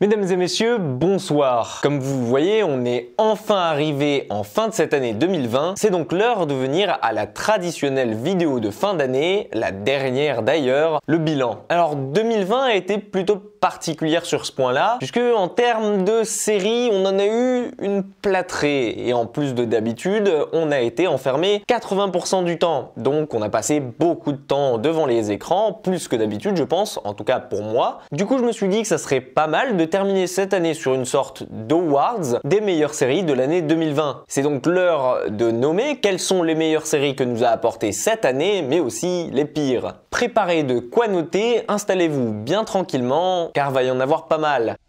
Mesdames et messieurs, bonsoir. Comme vous voyez, on est enfin arrivé en fin de cette année 2020. C'est donc l'heure de venir à la traditionnelle vidéo de fin d'année, la dernière d'ailleurs, le bilan. Alors 2020 a été plutôt particulière sur ce point-là, puisque en termes de séries, on en a eu une plâtrée. Et en plus de d'habitude, on a été enfermé 80% du temps. Donc on a passé beaucoup de temps devant les écrans, plus que d'habitude je pense, en tout cas pour moi. Du coup je me suis dit que ça serait pas mal de terminer cette année sur une sorte d'awards des meilleures séries de l'année 2020. C'est donc l'heure de nommer quelles sont les meilleures séries que nous a apportées cette année, mais aussi les pires. Préparez de quoi noter, installez-vous bien tranquillement, car va y en avoir pas mal. «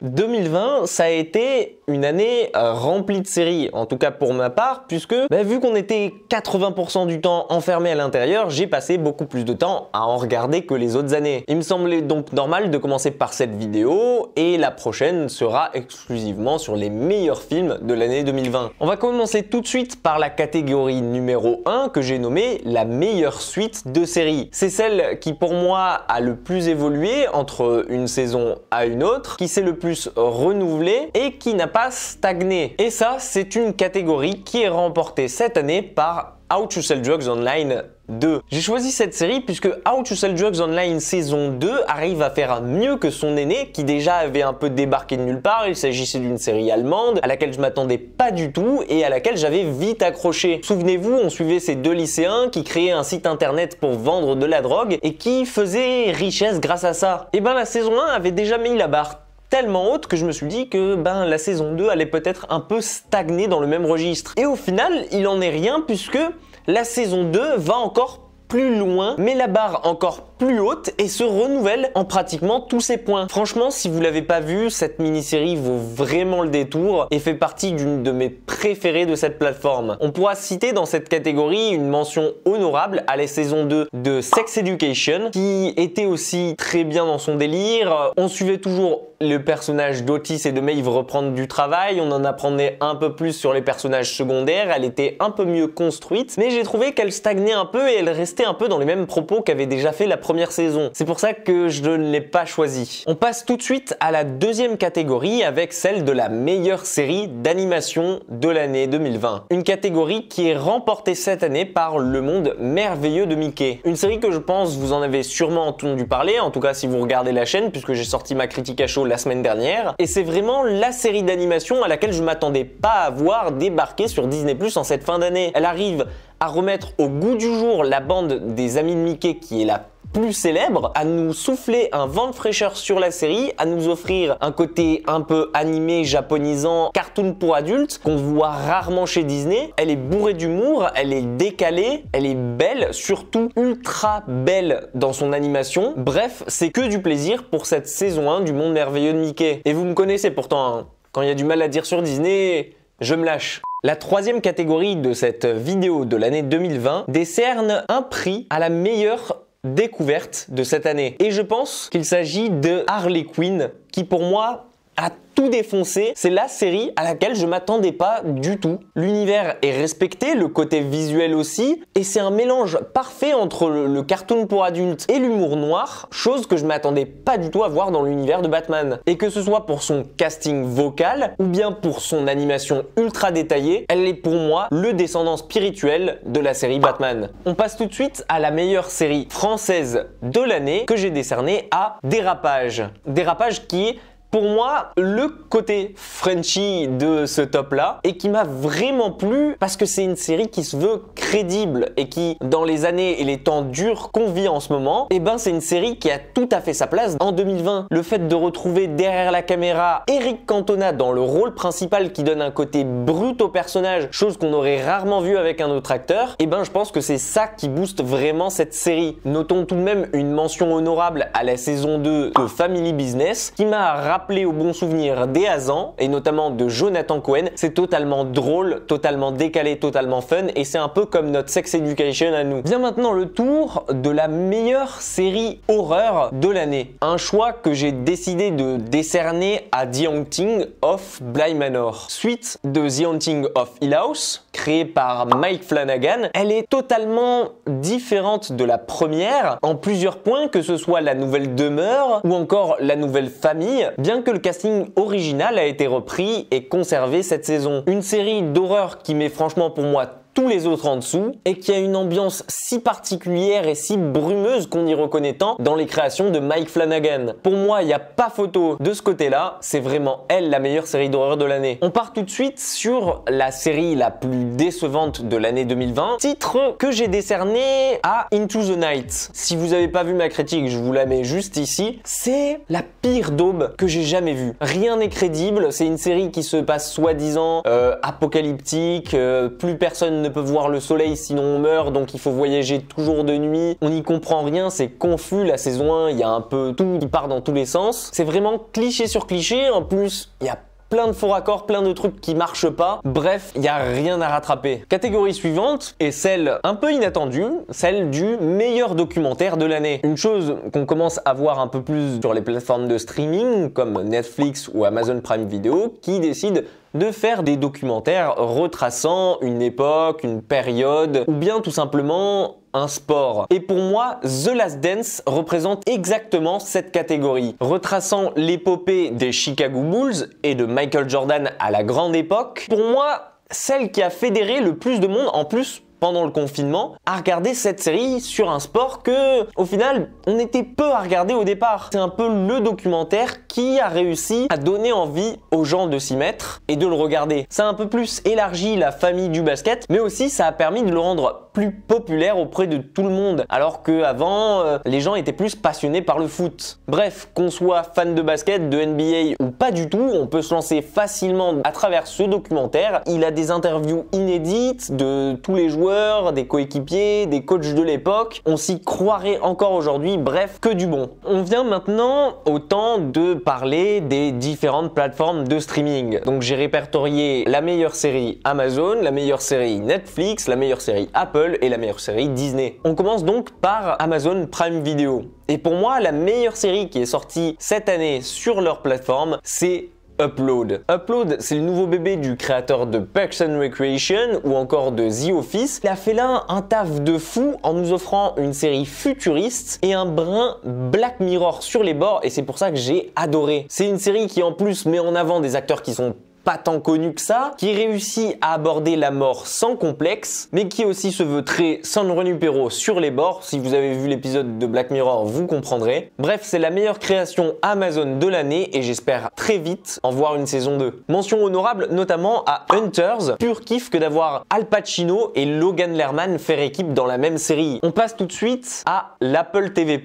2020, ça a été une année remplie de séries, en tout cas pour ma part, puisque vu qu'on était 80% du temps enfermé à l'intérieur, j'ai passé beaucoup plus de temps à en regarder que les autres années. Il me semblait donc normal de commencer par cette vidéo, et la prochaine sera exclusivement sur les meilleurs films de l'année 2020. On va commencer tout de suite par la catégorie numéro 1 que j'ai nommée la meilleure suite de séries. C'est celle qui pour moi a le plus évolué entre une saison à une autre, qui s'est le plus renouvelé et qui n'a pas stagné. Et ça, c'est une catégorie qui est remportée cette année par How to Sell Drugs Online 2. J'ai choisi cette série puisque How to Sell Drugs Online saison 2 arrive à faire mieux que son aîné qui déjà avait un peu débarqué de nulle part. Il s'agissait d'une série allemande à laquelle je m'attendais pas du tout et à laquelle j'avais vite accroché. Souvenez-vous, on suivait ces deux lycéens qui créaient un site internet pour vendre de la drogue et qui faisaient richesse grâce à ça. Et la saison 1 avait déjà mis la barre tellement haute que je me suis dit que la saison 2 allait peut-être un peu stagner dans le même registre. Et au final, il en est rien puisque la saison 2 va encore plus loin, met la barre encore plus haute et se renouvelle en pratiquement tous ses points. Franchement, si vous l'avez pas vu, cette mini-série vaut vraiment le détour et fait partie d'une de mes préférées de cette plateforme. On pourra citer dans cette catégorie une mention honorable à la saison 2 de Sex Education qui était aussi très bien dans son délire. On suivait toujours le personnage d'Otis et de Maeve reprendre du travail, on en apprenait un peu plus sur les personnages secondaires, elle était un peu mieux construite, mais j'ai trouvé qu'elle stagnait un peu et elle restait un peu dans les mêmes propos qu'avait déjà fait la première saison. C'est pour ça que je ne l'ai pas choisi. On passe tout de suite à la deuxième catégorie avec celle de la meilleure série d'animation de l'année 2020. Une catégorie qui est remportée cette année par Le Monde Merveilleux de Mickey. Une série que je pense vous en avez sûrement entendu parler, en tout cas si vous regardez la chaîne puisque j'ai sorti ma critique à chaud la semaine dernière, et c'est vraiment la série d'animation à laquelle je m'attendais pas à voir débarquer sur Disney+ en cette fin d'année. Elle arrive à remettre au goût du jour la bande des amis de Mickey qui est la plus célèbre, à nous souffler un vent de fraîcheur sur la série, à nous offrir un côté un peu animé, japonisant, cartoon pour adultes qu'on voit rarement chez Disney. Elle est bourrée d'humour, elle est décalée, elle est belle, surtout ultra belle dans son animation. Bref, c'est que du plaisir pour cette saison 1 du Monde Merveilleux de Mickey. Et vous me connaissez pourtant, hein. Quand il y a du mal à dire sur Disney, je me lâche. La troisième catégorie de cette vidéo de l'année 2020 décerne un prix à la meilleure découverte de cette année. Et je pense qu'il s'agit de Harley Quinn, qui pour moi a tout défoncé. C'est la série à laquelle je m'attendais pas du tout. L'univers est respecté, le côté visuel aussi, et c'est un mélange parfait entre le cartoon pour adultes et l'humour noir, chose que je m'attendais pas du tout à voir dans l'univers de Batman. Et que ce soit pour son casting vocal ou bien pour son animation ultra détaillée, elle est pour moi le descendant spirituel de la série Batman. On passe tout de suite à la meilleure série française de l'année que j'ai décernée à Dérapage. Dérapage qui est pour moi, le côté Frenchy de ce top-là et qui m'a vraiment plu parce que c'est une série qui se veut crédible et qui, dans les années et les temps durs qu'on vit en ce moment, c'est une série qui a tout à fait sa place en 2020. Le fait de retrouver derrière la caméra Eric Cantona dans le rôle principal qui donne un côté brut au personnage, chose qu'on aurait rarement vu avec un autre acteur, je pense que c'est ça qui booste vraiment cette série. Notons tout de même une mention honorable à la saison 2 de Family Business qui m'a rappelé au bon souvenir des Hazan et notamment de Jonathan Cohen. C'est totalement drôle, totalement décalé, totalement fun et c'est un peu comme notre Sex Education à nous. Vient maintenant le tour de la meilleure série horreur de l'année. Un choix que j'ai décidé de décerner à The Haunting of Bly Manor. Suite de The Haunting of Hill House, créée par Mike Flanagan. Elle est totalement différente de la première en plusieurs points, que ce soit la nouvelle demeure ou encore la nouvelle famille, bien que le casting original a été repris et conservé cette saison. Une série d'horreur qui met franchement pour moi tous les autres en dessous et qui a une ambiance si particulière et si brumeuse qu'on y reconnaît tant dans les créations de Mike Flanagan. Pour moi, il n'y a pas photo de ce côté-là, c'est vraiment elle la meilleure série d'horreur de l'année. On part tout de suite sur la série la plus décevante de l'année 2020, titre que j'ai décerné à Into the Night. Si vous n'avez pas vu ma critique, je vous la mets juste ici. C'est la pire daube que j'ai jamais vue. Rien n'est crédible, c'est une série qui se passe soi-disant apocalyptique, plus personne ne peut voir le soleil sinon on meurt, donc il faut voyager toujours de nuit. On n'y comprend rien, c'est confus. La saison 1, il y a un peu tout qui part dans tous les sens. C'est vraiment cliché sur cliché. En plus, il y a plein de faux raccords, plein de trucs qui marchent pas. Bref, il n'y a rien à rattraper. Catégorie suivante est celle un peu inattendue, celle du meilleur documentaire de l'année. Une chose qu'on commence à voir un peu plus sur les plateformes de streaming comme Netflix ou Amazon Prime Video qui décident de faire des documentaires retraçant une époque, une période ou bien tout simplement un sport. Et pour moi, The Last Dance représente exactement cette catégorie. Retraçant l'épopée des Chicago Bulls et de Michael Jordan à la grande époque, pour moi, celle qui a fédéré le plus de monde, en plus pendant le confinement, à regarder cette série sur un sport que, au final, on était peu à regarder au départ. C'est un peu le documentaire qui a réussi à donner envie aux gens de s'y mettre et de le regarder. Ça a un peu plus élargi la famille du basket, mais aussi ça a permis de le rendre plus populaire auprès de tout le monde, alors qu'avant, les gens étaient plus passionnés par le foot. Bref, qu'on soit fan de basket, de NBA ou pas du tout, on peut se lancer facilement à travers ce documentaire. Il a des interviews inédites de tous les joueurs, des coéquipiers, des coachs de l'époque. On s'y croirait encore aujourd'hui, bref, que du bon. On vient maintenant au temps de parler des différentes plateformes de streaming. Donc j'ai répertorié la meilleure série Amazon, la meilleure série Netflix, la meilleure série Apple et la meilleure série Disney. On commence donc par Amazon Prime Video. Et pour moi, la meilleure série qui est sortie cette année sur leur plateforme, c'est Upload. Upload, c'est le nouveau bébé du créateur de Parks and Recreation ou encore de The Office. Il a fait là un taf de fou en nous offrant une série futuriste et un brin Black Mirror sur les bords, et c'est pour ça que j'ai adoré. C'est une série qui en plus met en avant des acteurs qui sont pas tant connu que ça, qui réussit à aborder la mort sans complexe, mais qui aussi se veut très San Junipero sur les bords. Si vous avez vu l'épisode de Black Mirror, vous comprendrez. Bref, c'est la meilleure création Amazon de l'année et j'espère très vite en voir une saison 2. Mention honorable notamment à Hunters, pur kiff que d'avoir Al Pacino et Logan Lerman faire équipe dans la même série. On passe tout de suite à l'Apple TV+.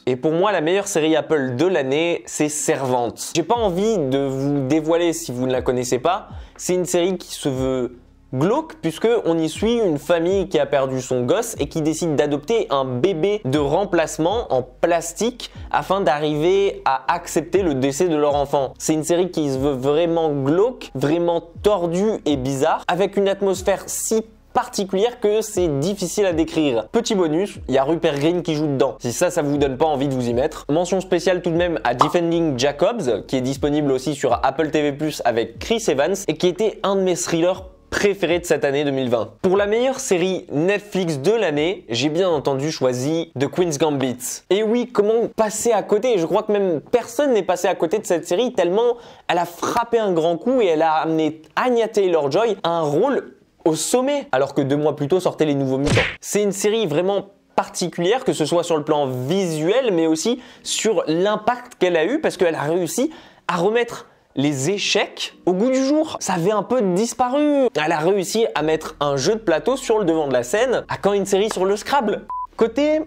Et pour moi, la meilleure série Apple de l'année, c'est Servante. J'ai pas envie de vous dévoiler si vous ne la connaissez pas, c'est une série qui se veut glauque puisque on y suit une famille qui a perdu son gosse et qui décide d'adopter un bébé de remplacement en plastique afin d'arriver à accepter le décès de leur enfant. C'est une série qui se veut vraiment glauque, vraiment tordue et bizarre, avec une atmosphère si particulière que c'est difficile à décrire. Petit bonus, il y a Rupert Grint qui joue dedans. Si ça vous donne pas envie de vous y mettre. Mention spéciale tout de même à Defending Jacobs, qui est disponible aussi sur Apple TV+, avec Chris Evans, et qui était un de mes thrillers préférés de cette année 2020. Pour la meilleure série Netflix de l'année, j'ai bien entendu choisi The Queen's Gambit. Et oui, comment passer à côté? Je crois que même personne n'est passé à côté de cette série tellement elle a frappé un grand coup et elle a amené Anya Taylor-Joy à un rôle au sommet, alors que 2 mois plus tôt sortaient Les Nouveaux Mutants. C'est une série vraiment particulière, que ce soit sur le plan visuel, mais aussi sur l'impact qu'elle a eu, parce qu'elle a réussi à remettre les échecs au goût du jour. Ça avait un peu disparu. Elle a réussi à mettre un jeu de plateau sur le devant de la scène, à quand une série sur le Scrabble. Côté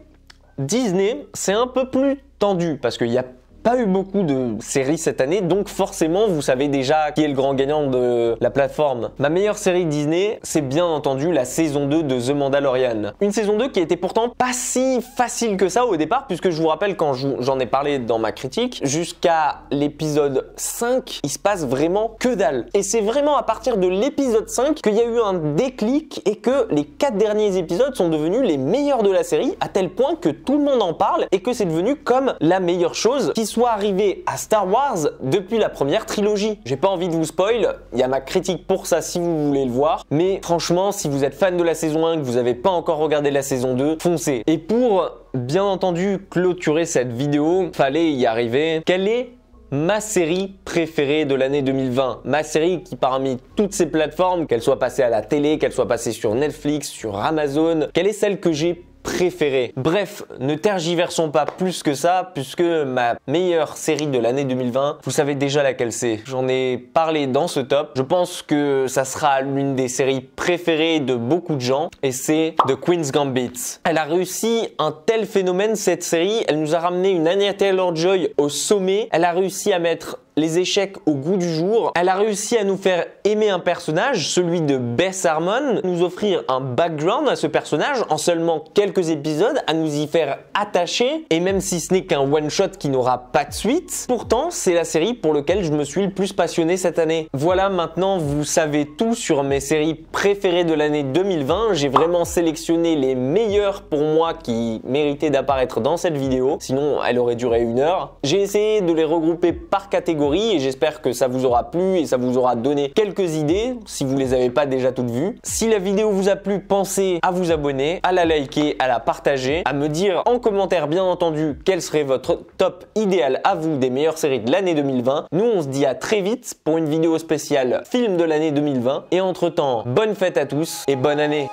Disney, c'est un peu plus tendu, parce qu'il y a pas eu beaucoup de séries cette année, donc forcément vous savez déjà qui est le grand gagnant de la plateforme. Ma meilleure série Disney, c'est bien entendu la saison 2 de The Mandalorian. Une saison 2 qui était pourtant pas si facile que ça au départ, puisque je vous rappelle quand j'en ai parlé dans ma critique, jusqu'à l'épisode 5, il se passe vraiment que dalle. Et c'est vraiment à partir de l'épisode 5 qu'il y a eu un déclic et que les 4 derniers épisodes sont devenus les meilleurs de la série, à tel point que tout le monde en parle et que c'est devenu comme la meilleure chose qui soit soit arrivé à Star Wars depuis la première trilogie. J'ai pas envie de vous spoil, il y a ma critique pour ça si vous voulez le voir, mais franchement, si vous êtes fan de la saison 1 et que vous n'avez pas encore regardé la saison 2, foncez. Et pour bien entendu clôturer cette vidéo, fallait y arriver. Quelle est ma série préférée de l'année 2020? Ma série qui parmi toutes ces plateformes, qu'elle soit passée à la télé, qu'elle soit passée sur Netflix, sur Amazon, quelle est celle que j'ai préférée? Bref, ne tergiversons pas plus que ça, puisque ma meilleure série de l'année 2020, vous savez déjà laquelle c'est. J'en ai parlé dans ce top. Je pense que ça sera l'une des séries préférées de beaucoup de gens, et c'est The Queen's Gambit. Elle a réussi un tel phénomène, cette série. Elle nous a ramené une Anya Taylor-Joy au sommet. Elle a réussi à mettre les échecs au goût du jour. Elle a réussi à nous faire aimer un personnage, celui de Beth Harmon, nous offrir un background à ce personnage en seulement quelques épisodes, à nous y faire attacher, et même si ce n'est qu'un one-shot qui n'aura pas de suite, pourtant c'est la série pour laquelle je me suis le plus passionné cette année. Voilà, maintenant vous savez tout sur mes séries préférées de l'année 2020. J'ai vraiment sélectionné les meilleures pour moi qui méritaient d'apparaître dans cette vidéo, sinon elle aurait duré 1 heure. J'ai essayé de les regrouper par catégorie et j'espère que ça vous aura plu et ça vous aura donné quelques idées si vous les avez pas déjà toutes vues. Si la vidéo vous a plu, pensez à vous abonner, à la liker, à la partager, à me dire en commentaire bien entendu quel serait votre top idéal à vous des meilleures séries de l'année 2020. Nous on se dit à très vite pour une vidéo spéciale film de l'année 2020 et entre temps, bonne fête à tous et bonne année.